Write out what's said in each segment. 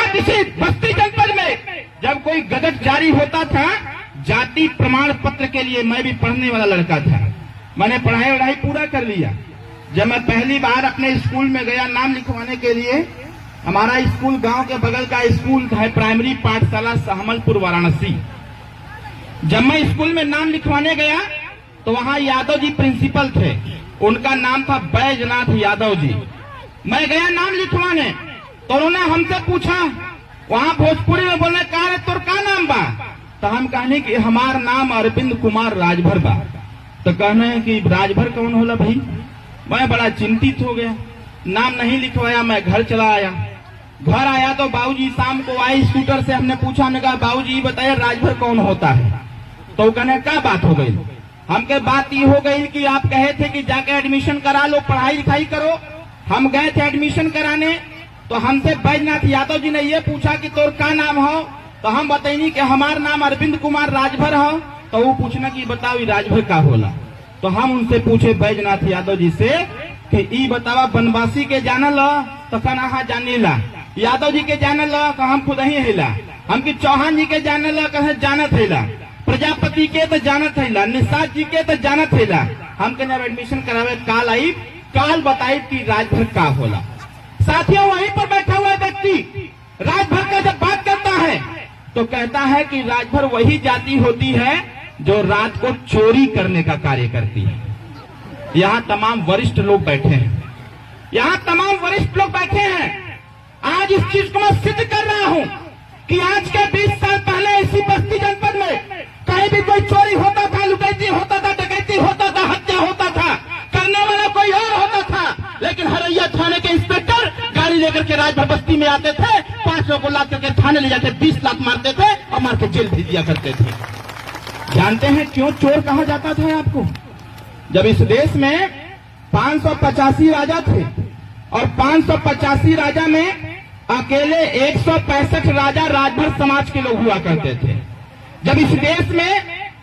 बाद इसी बस्ती जनपद में जब कोई गजट जारी होता था जाति प्रमाण पत्र के लिए, मैं भी पढ़ने वाला लड़का था, मैंने पढ़ाई वढ़ाई पूरा कर लिया। जब मैं पहली बार अपने स्कूल में गया नाम लिखवाने के लिए, हमारा स्कूल गांव के बगल का स्कूल है, प्राइमरी पाठशाला सहमलपुर वाराणसी। जब मैं स्कूल में नाम लिखवाने गया तो वहां यादव जी प्रिंसिपल थे, उनका नाम था बैजनाथ यादव जी। मैं गया नाम लिखवाने तो उन्होंने हमसे पूछा, वहां भोजपुरी में बोले का रे तोर का नाम बा? तो हम कहने कि हमार नाम अरविंद कुमार राजभर बा। तो कहने कि राजभर कौन होला भाई? मैं बड़ा चिंतित हो गया, नाम नहीं लिखवाया, मैं घर चला आया। घर आया तो बाबूजी शाम को आए स्कूटर से, हमने पूछा, हमने कहा बाबूजी बताइए राजभर कौन होता है? तो कहने क्या बात हो गई? हमके बात ये हो गई कि आप कहे थे कि जाके एडमिशन करा लो, पढ़ाई लिखाई करो। हम गए थे एडमिशन कराने तो हमसे बैजनाथ यादव जी ने ये पूछा कि तोर का नाम हो? तो हम बताइए कि हमार नाम अरविंद कुमार राजभर हो। तो वो पूछना कि बताओ राजभर का होला? तो हम उनसे पूछे बैजनाथ यादव जी से कि ई बतावा बनवासी के जानल? तो कहना हाँ जानीला। यादव जी के जानल? तो हम खुद ही हिला। हम की चौहान जी के जानल? कहे जानत हिला। प्रजापति के तो जानत हिला, निषाद जी के तो जानत हिला। हम कहना एडमिशन करावे काल आई, काल बताई कि राजभर का होला। साथियों वहीं पर बैठा हुआ व्यक्ति राजभर का जब बात करता है तो कहता है कि राजभर वही जाति होती है जो रात को चोरी करने का कार्य करती है। यहाँ तमाम वरिष्ठ लोग बैठे हैं, यहाँ तमाम वरिष्ठ लोग बैठे हैं। आज इस चीज को मैं सिद्ध कर रहा हूँ कि आज के 20 साल पहले इसी बस्ती जनपद में कहीं भी कोई चोरी होता था, लुटैती होता था, डकैती होता था, हत्या होता था, करने वाला कोई और होता था, लेकिन हरैया थाने के इंस्पेक्टर गाड़ी लेकर के राजभर बस्ती में आते थे, 5 लोगों को लाद करके थाने ले जाके 20 लाख मारते थे और मार के जेल भेज दिया करते थे। जानते हैं क्यों चोर कहा जाता था आपको? जब इस देश में 585 राजा थे और 585 राजा में अकेले 165 राजा राजभर समाज के लोग हुआ करते थे। जब इस देश में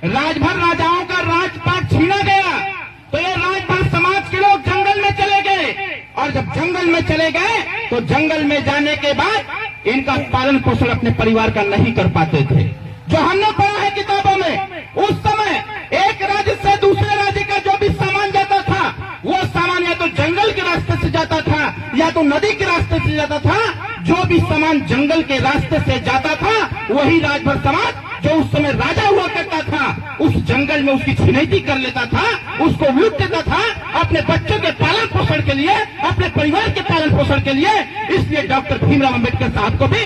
राजभर राजाओं का राजपाट छीना गया तो ये राजभर समाज के लोग जंगल में चले गए, और जब जंगल में चले गए तो जंगल में जाने के बाद इनका पालन पोषण अपने परिवार का नहीं कर पाते थे। जो हमने पढ़ा है किताबों में, उस समय एक राज्य से दूसरे राज्य का जो भी सामान जाता था वो सामान या तो जंगल के रास्ते से जाता था या तो नदी के रास्ते से जाता था। जो भी सामान जंगल के रास्ते से जाता था वही राजभर समाज जो उस समय राजा हुआ करता था उस जंगल में उसकी छिनैती कर लेता था, उसको लूट लेता था अपने बच्चों के पालन पोषण के लिए, अपने परिवार के पालन पोषण के लिए। इसलिए डॉक्टर भीमराव अम्बेडकर साहब को भी